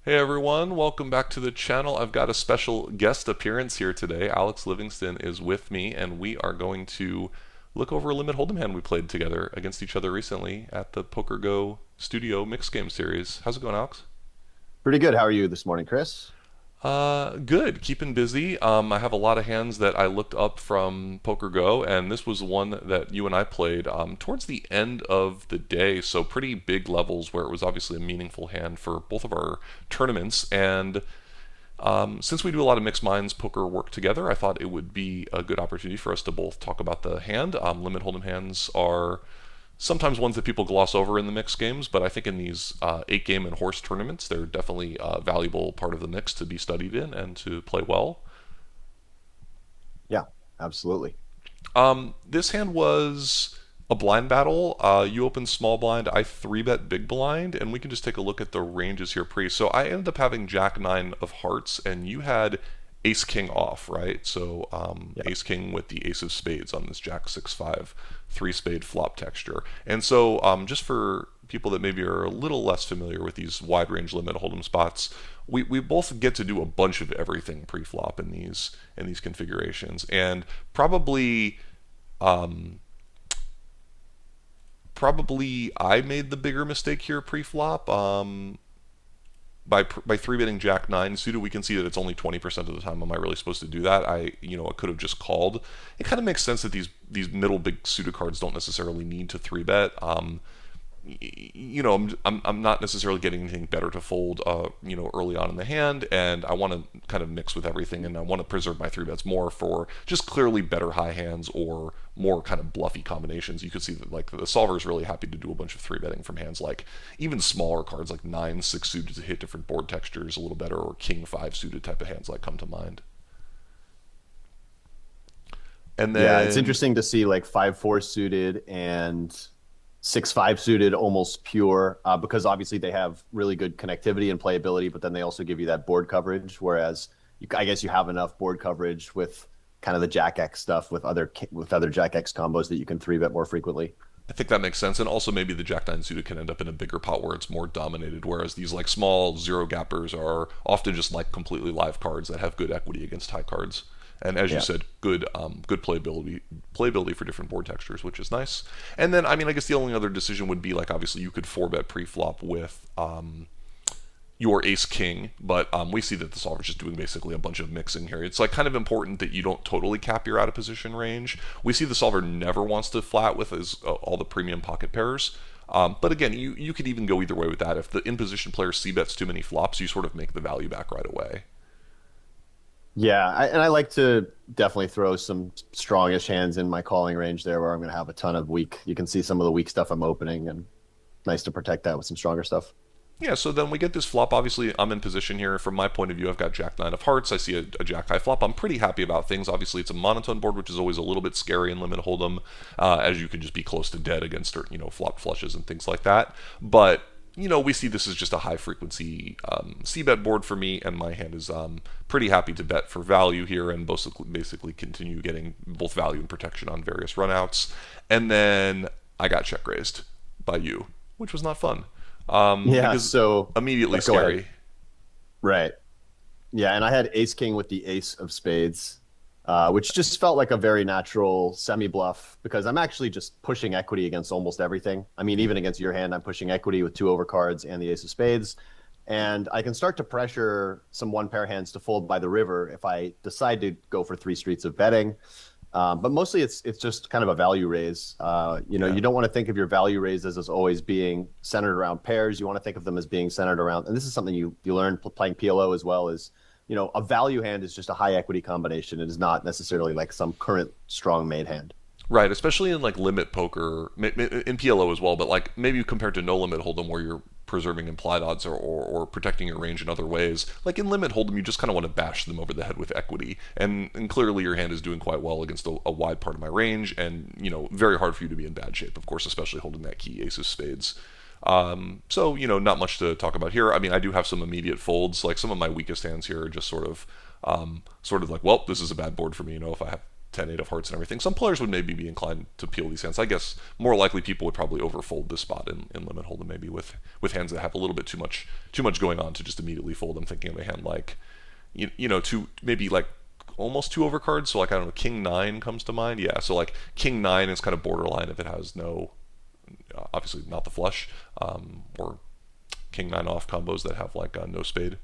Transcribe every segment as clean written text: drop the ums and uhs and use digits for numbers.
Hey everyone, welcome back to the channel. I've got a special guest appearance here today. Alex Livingston is with me, and we are going to look over a limit hold'em hand we played together against each other recently at the PokerGo Studio Mixed Game Series. How's it going, Alex? Pretty good. How are you this morning, Chris? Good. Keeping busy. I have a lot of hands that I looked up from PokerGo, and this was one that you and I played towards the end of the day. So pretty big levels where it was obviously a meaningful hand for both of our tournaments. And since we do a lot of mixed minds poker work together, I thought it would be a good opportunity for us to both talk about the hand. Limit hold'em hands are sometimes ones that people gloss over in the mixed games, but I think in these 8 game and horse tournaments, they're definitely a valuable part of the mix to be studied in and to play well. Yeah, absolutely. This hand was a blind battle. You opened small blind, I 3-bet big blind, and we can just take a look at the ranges here pre. So I ended up having Jack 9 of hearts, and you had Ace King off, right? So Yeah. Ace King with the Ace of Spades on this Jack 6-5 3 spade flop texture. And so just for people that maybe are a little less familiar with these wide range limit hold'em spots, we both get to do a bunch of everything pre-flop in these configurations, and probably um, probably I made the bigger mistake here pre-flop. By 3 betting Jack 9 suited, we can see that it's only 20% of the time. Am I really supposed to do that? I could have just called. It kind of makes sense that these middle big suited cards don't necessarily need to 3 bet. I'm not necessarily getting anything better to fold, early on in the hand, and I want to kind of mix with everything, and I want to preserve my 3 bets more for just clearly better high hands or more kind of bluffy combinations. You could see that like the solver is really happy to do a bunch of 3 betting from hands like even smaller cards like 9-6 suited to hit different board textures a little better, or King 5 suited type of hands like come to mind. And Yeah, it's then interesting to see like 5-4 suited and 6-5 suited almost pure because obviously they have really good connectivity and playability, but then they also give you that board coverage. Whereas I guess you have enough board coverage with kind of the Jack X stuff with other Jack X combos that you can 3-bet more frequently. I think that makes sense, and also maybe the Jack Nine suited can end up in a bigger pot where it's more dominated, whereas these like small zero gappers are often just like completely live cards that have good equity against high cards, and as you Yeah. said, good playability for different board textures, which is nice. And then I guess the only other decision would be like obviously you could 4 bet pre-flop with your ace king, but we see that the solver's just doing basically a bunch of mixing here. It's like kind of important that you don't totally cap your out of position range. We see the solver never wants to flat with his all the premium pocket pairs. But again, you could even go either way with that. If the in position player c bets too many flops, you sort of make the value back right away. Yeah, and I like to definitely throw some strongish hands in my calling range there where I'm going to have a ton of weak. You can see some of the weak stuff I'm opening, and nice to protect that with some stronger stuff. Yeah, so then we get this flop. Obviously, I'm in position here. From my point of view, I've got Jack 9 of hearts. I see a Jack high flop. I'm pretty happy about things. Obviously, it's a monotone board, which is always a little bit scary in limit hold'em, as you can just be close to dead against flop flushes and things like that. But we see this as just a high frequency c bet board for me, and my hand is pretty happy to bet for value here and basically continue getting both value and protection on various runouts. And then I got check raised by you, which was not fun Yeah, because so immediately go ahead. scary. Right. Yeah, and I had ace king with the ace of spades, which just felt like a very natural semi bluff because I'm actually just pushing equity against almost everything. I mean, even against your hand, I'm pushing equity with two overcards and the ace of spades. And I can start to pressure some one pair hands to fold by the river if I decide to go for three streets of betting. But mostly it's just kind of a value raise. Yeah. You don't want to think of your value raises as always being centered around pairs. You want to think of them as being centered around, and this is something you learn playing PLO as well, is a value hand is just a high equity combination. It is not necessarily like some current strong made hand. Right, especially in like limit poker, in PLO as well, but like maybe compared to no limit hold'em where you're preserving implied odds or protecting your range in other ways. Like in limit hold'em, you just kind of want to bash them over the head with equity, and clearly your hand is doing quite well against a wide part of my range, and very hard for you to be in bad shape, of course, especially holding that key ace of spades. So not much to talk about here. I do have some immediate folds. Like some of my weakest hands here are just sort of like, well, this is a bad board for me. If I have 10-8 of hearts and everything. Some players would maybe be inclined to peel these hands. I guess more likely people would probably overfold this spot in limit hold'em, maybe with hands that have a little bit too much going on to just immediately fold. I'm thinking of a hand like two, maybe like almost two overcards. So like, I don't know, King 9 comes to mind. Yeah, so like King 9 is kind of borderline if it has no, obviously not the flush, or King 9 off combos that have like no spade.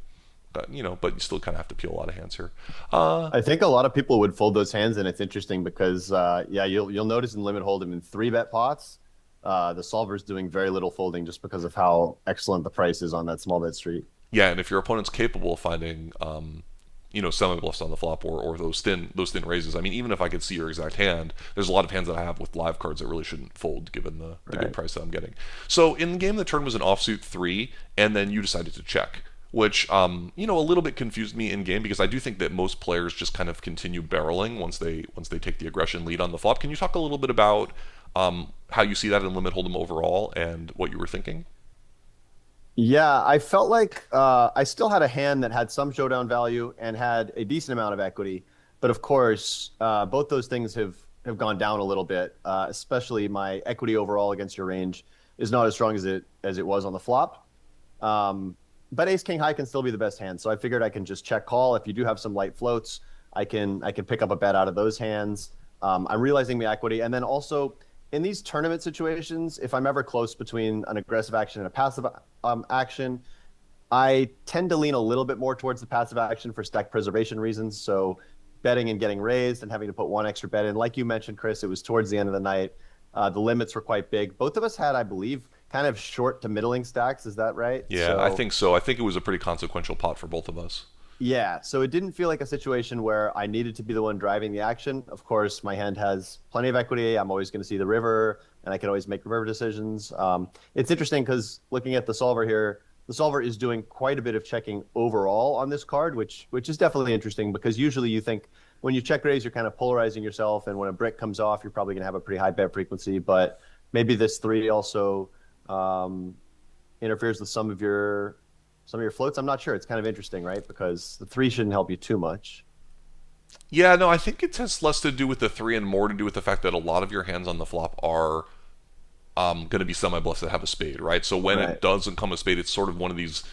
But you still kind of have to peel a lot of hands here. I think a lot of people would fold those hands, and it's interesting because yeah, you'll notice in limit hold'em in 3-bet pots, the solver's doing very little folding just because of how excellent the price is on that small bet street. Yeah, and if your opponent's capable of finding, semi bluffs on the flop, or those thin raises. I mean, even if I could see your exact hand, there's a lot of hands that I have with live cards that really shouldn't fold given the good Right. price that I'm getting. So in the game, the turn was an offsuit 3, and then you decided to check, which a little bit confused me in game because I do think that most players just kind of continue barreling once they take the aggression lead on the flop. Can you talk a little bit about how you see that in limit hold'em overall and what you were thinking? Yeah, I felt like I still had a hand that had some showdown value and had a decent amount of equity, but of course, both those things have gone down a little bit. Especially my equity overall against your range is not as strong as it was on the flop. But Ace King High can still be the best hand, so I figured I can just check call. If you do have some light floats, I can pick up a bet out of those hands. I'm realizing my equity, and then also in these tournament situations, if I'm ever close between an aggressive action and a passive action, I tend to lean a little bit more towards the passive action for stack preservation reasons. So betting and getting raised and having to put one extra bet in. Like you mentioned, Chris, it was towards the end of the night. The limits were quite big. Both of us had, I believe, kind of short to middling stacks. Is that right? Yeah, I think so. I think it was a pretty consequential pot for both of us. Yeah, so it didn't feel like a situation where I needed to be the one driving the action. Of course, my hand has plenty of equity. I'm always going to see the river, and I can always make river decisions. It's interesting because looking at the solver here, the solver is doing quite a bit of checking overall on this card, which is definitely interesting because usually you think when you check raise, you're kind of polarizing yourself, and when a brick comes off, you're probably going to have a pretty high bet frequency. But maybe this 3 also um, interferes with some of your floats. I'm not sure. It's kind of interesting, right? Because the 3 shouldn't help you too much. Yeah, no, I think it has less to do with the 3 and more to do with the fact that a lot of your hands on the flop are going to be semi bluffs that have a spade, right? So when Right. it doesn't come a spade, it's sort of one of these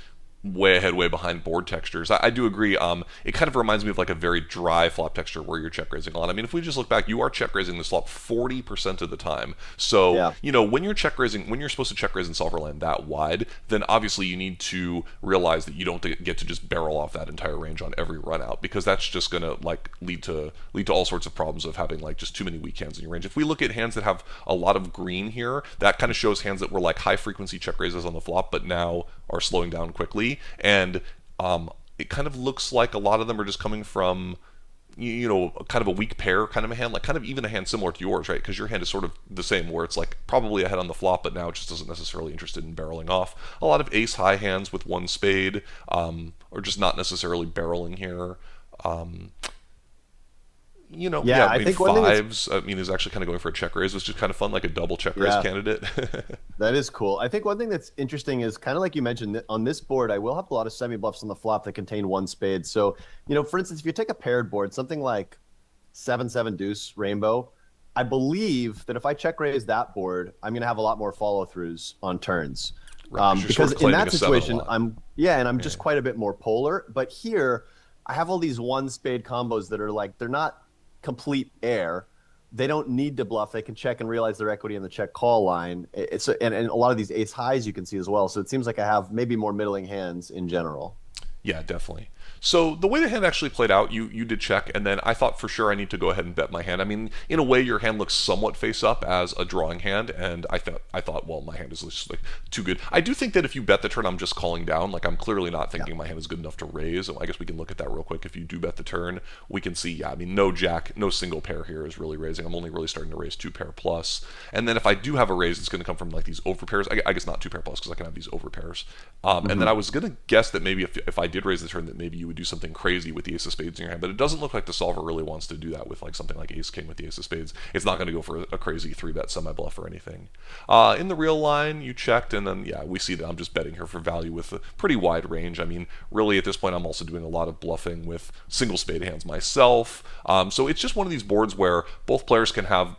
way ahead, way behind board textures. I do agree. It kind of reminds me of like a very dry flop texture where you're check raising a lot. I mean, if we just look back, you are check raising this flop 40% of the time. So Yeah. when you're check raising, when you're supposed to check raise in solver land that wide, then obviously you need to realize that you don't get to just barrel off that entire range on every run out because that's just gonna like lead to all sorts of problems of having like just too many weak hands in your range. If we look at hands that have a lot of green here, that kind of shows hands that were like high frequency check raises on the flop, but now are slowing down quickly, and it kind of looks like a lot of them are just coming from kind of a weak pair kind of a hand, like kind of even a hand similar to yours, right? Because your hand is sort of the same, where it's like probably ahead on the flop, but now it just isn't necessarily interested in barreling off. A lot of ace high hands with one spade, or just not necessarily barreling here. Um, Yeah, yeah, I I mean think one thing that's fives. I mean, is actually kind of going for a check raise, which is kind of fun, like a double check raise yeah, candidate. that is cool. I think one thing that's interesting is kind of like you mentioned on this board, I will have a lot of semi bluffs on the flop that contain one spade. So, for instance, if you take a paired board, something like 7-7 deuce rainbow, I believe that if I check raise that board, I'm going to have a lot more follow throughs on turns. Right, because you're sort Because of in claiming that a seven a situation, lot. I'm Yeah. just quite a bit more polar. But here, I have all these one spade combos that are like, they're not complete air. They don't need to bluff. They can check and realize their equity in the check call line. And a lot of these ace highs you can see as well. So it seems like I have maybe more middling hands in general. Yeah, definitely. So the way the hand actually played out, you did check, and then I thought for sure I need to go ahead and bet my hand. I mean, in a way, your hand looks somewhat face up as a drawing hand, and I thought, well, my hand is just like too good. I do think that if you bet the turn, I'm just calling down. Like I'm clearly not Yeah. thinking my hand is good enough to raise. I guess we can look at that real quick. If you do bet the turn, we can see. Yeah, I mean, no jack, no single pair here is really raising. I'm only really starting to raise two pair plus, and then if I do have a raise, it's going to come from like these over pairs. I guess not two pair plus because I can have these over pairs. And then I Hmm. was going to guess that maybe if I did raise the turn that maybe you would do something crazy with the ace of spades in your hand, but it doesn't look like the solver really wants to do that with like something like ace king with the ace of spades. It's not going to go for a crazy 3-bet semi bluff or anything. In the real line, you checked, and then yeah, we see that I'm just betting here for value with a pretty wide range. I mean, really at this point, I'm also doing a lot of bluffing with single spade hands myself. So it's just one of these boards where both players can have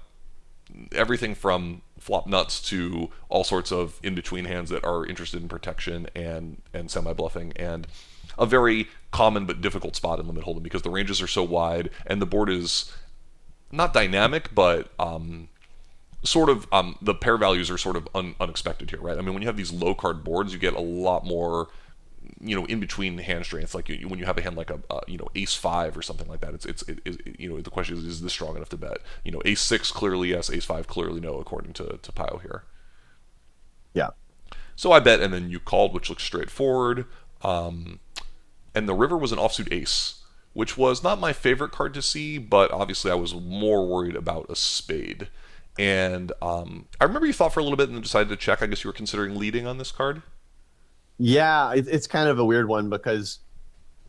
everything from flop nuts to all sorts of in between hands that are interested in protection and semi bluffing, and a very common but difficult spot in limit hold'em because the ranges are so wide and the board is not dynamic, but sort of the pair values are sort of unexpected here, right? I mean, when you have these low card boards, you get a lot more in between hand strengths. Like when you have a hand like a ace five or something like that, the question is this strong enough to bet? Ace six clearly yes, ace five clearly no, according to Pio here. Yeah. So I bet, and then you called, which looks straightforward. And the river was an offsuit ace, which was not my favorite card to see, but obviously I was more worried about a spade. And I remember you thought for a little bit and then decided to check. I guess you were considering leading on this card. Yeah, it's kind of a weird one because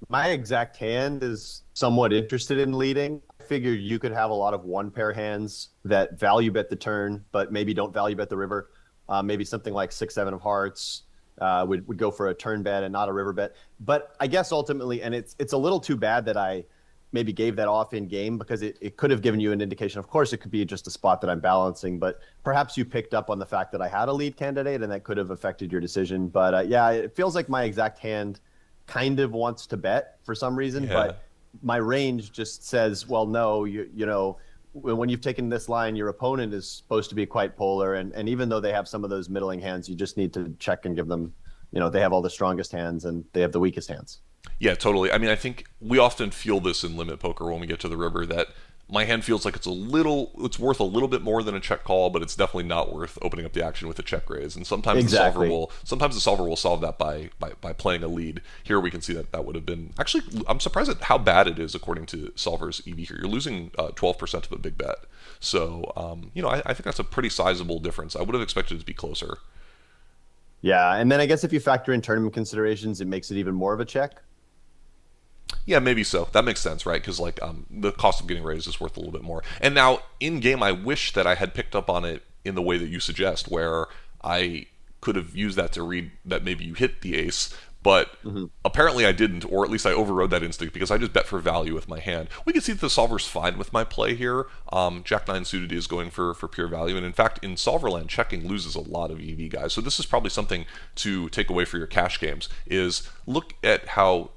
my exact hand is somewhat interested in leading. I figured you could have a lot of one pair hands that value bet the turn, but maybe don't value bet the river. Maybe something like 6-7 of hearts would go for a turn bet and not a river bet. But I guess ultimately, and it's a little too bad that I maybe gave that off in game because it could have given you an indication. Of course, it could be just a spot that I'm balancing, but perhaps you picked up on the fact that I had a lead candidate and that could have affected your decision. But yeah, it feels like my exact hand kind of wants to bet for some reason, Yeah. but my range just says, well, no, when you've taken this line, your opponent is supposed to be quite polar. And even though they have some of those middling hands, you just need to check and give them, they have all the strongest hands and they have the weakest hands. Yeah, totally. I mean, I think we often feel this in limit poker when we get to the river that my hand feels like it's worth a little bit more than a check call, but it's definitely not worth opening up the action with a check raise. And Exactly. sometimes the solver will solve that by playing a lead. Here we can see that would have been actually. I'm surprised at how bad it is according to solver's EV here. You're losing 12% of a big bet. So I think that's a pretty sizable difference. I would have expected it to be closer. Yeah. And then I guess if you factor in tournament considerations, it makes it even more of a check. Yeah, maybe so. That makes sense, right? Because the cost of getting raised is worth a little bit more. And now in game, I wish that I had picked up on it in the way that you suggest, where I could have used that to read that maybe you hit the ace, but Hmm. apparently I didn't, or at least I overrode that instinct because I just bet for value with my hand. We can see that the solver's fine with my play here. Jack 9 suited is going for pure value, and in fact, in solverland, checking loses a lot of EV guys. So this is probably something to take away for your cash games. Is look at how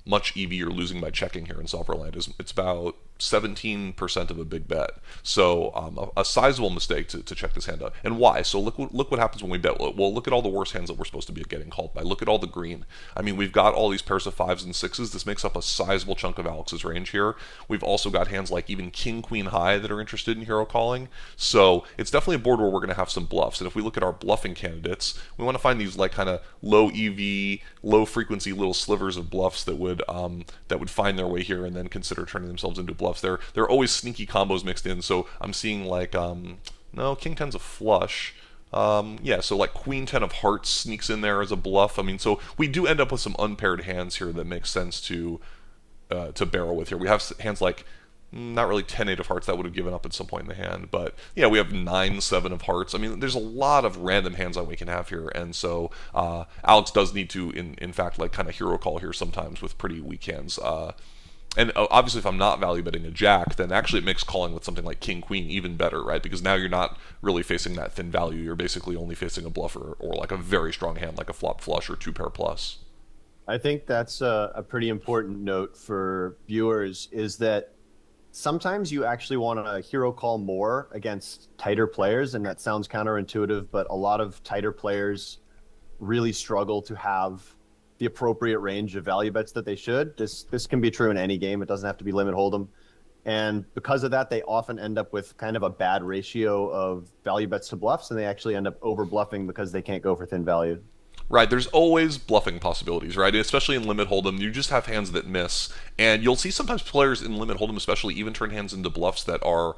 much EV you're losing by checking here in solverland. It's about 17% of a big bet. So a sizable mistake to check this hand out. And why? So look what happens when we bet. Well, look at all the worst hands that we're supposed to be getting called by. Look at all the green. I mean, we've got all these pairs of fives and sixes. This makes up a sizable chunk of Alex's range here. We've also got hands like even king, queen high that are interested in hero calling. So it's definitely a board where we're going to have some bluffs. And if we look at our bluffing candidates, we want to find these like kind of low EV, low frequency little slivers of bluffs that would find their way here and then consider turning themselves into bluffs. There are always sneaky combos mixed in. So I'm seeing like no, king 10's a flush. Yeah, so like queen 10 of hearts sneaks in there as a bluff. I mean, so we do end up with some unpaired hands here that makes sense to barrel with here. We have hands like not really 10-8 of hearts that would have given up at some point in the hand, but yeah, we have 9-7 of hearts. I mean, there's a lot of random hands that we can have here, and so Alex does need to, in fact, like kind of hero call here sometimes with pretty weak hands. And obviously, if I'm not value betting a jack, then actually it makes calling with something like king queen even better, right? Because now you're not really facing that thin value. You're basically only facing a bluffer or like a very strong hand like a flop flush or two pair plus. I think that's a pretty important note for viewers is that sometimes you actually want to hero call more against tighter players, and that sounds counterintuitive, but a lot of tighter players really struggle to have the appropriate range of value bets that they should. This can be true in any game. It doesn't have to be limit hold'em. And because of that, they often end up with kind of a bad ratio of value bets to bluffs, and they actually end up over bluffing because they can't go for thin value. Right, there's always bluffing possibilities, right? Especially in limit hold'em, you just have hands that miss, and you'll see sometimes players in limit hold'em, especially, even turn hands into bluffs that are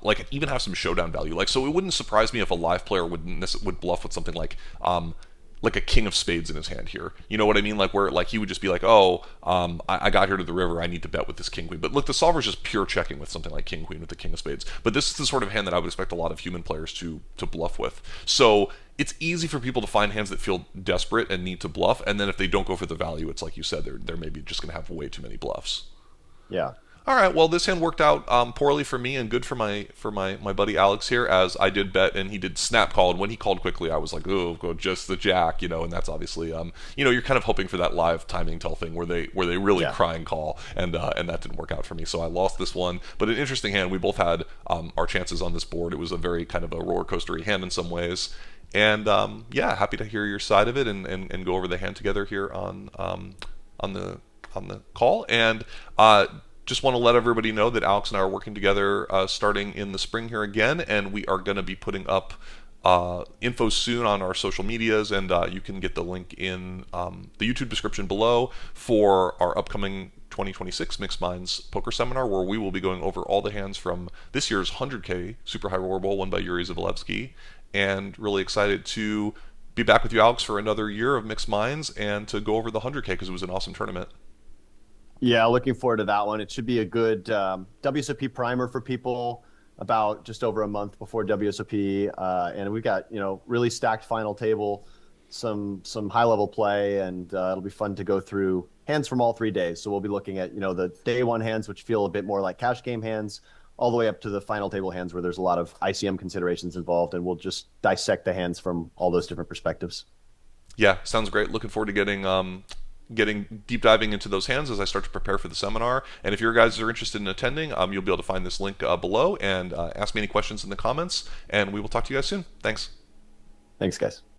like even have some showdown value. Like, so it wouldn't surprise me if a live player would bluff with something like like a king of spades in his hand here. You know what I mean? Like where like he would just be like, oh, I got here to the river, I need to bet with this king queen. But look, the solver is just pure checking with something like king queen with the king of spades. But this is the sort of hand that I would expect a lot of human players to bluff with. So it's easy for people to find hands that feel desperate and need to bluff, and then if they don't go for the value, it's like you said, they're maybe just going to have way too many bluffs. Yeah. All right, well, this hand worked out poorly for me and good for my buddy Alex here, as I did bet and he did snap call, and when he called quickly, I was like, oh, go just the jack, and that's obviously you're kind of hoping for that live timing tell thing where they really Yeah. cry and call, and that didn't work out for me, so I lost this one. But an interesting hand. We both had our chances on this board. It was a very kind of a roller coastery hand in some ways, and yeah, happy to hear your side of it and go over the hand together here on the call. And just want to let everybody know that Alex and I are working together starting in the spring here again, and we are going to be putting up info soon on our social medias, and you can get the link in the YouTube description below for our upcoming 2026 Mixed Minds Poker Seminar, where we will be going over all the hands from this year's 100K Super High Roller Bowl won by Yuri Zavalevsky, and really excited to be back with you, Alex, for another year of Mixed Minds and to go over the 100K because it was an awesome tournament. Yeah, looking forward to that one. It should be a good WSOP primer for people about just over a month before WSOP, and we got really stacked final table, some high level play, and it'll be fun to go through hands from all 3 days. So we'll be looking at the day one hands, which feel a bit more like cash game hands, all the way up to the final table hands where there's a lot of ICM considerations involved, and we'll just dissect the hands from all those different perspectives. Yeah, sounds great. Looking forward to getting deep diving into those hands as I start to prepare for the seminar. And if your guys are interested in attending, you'll be able to find this link below and ask me any questions in the comments. And we will talk to you guys soon. Thanks. Thanks, guys.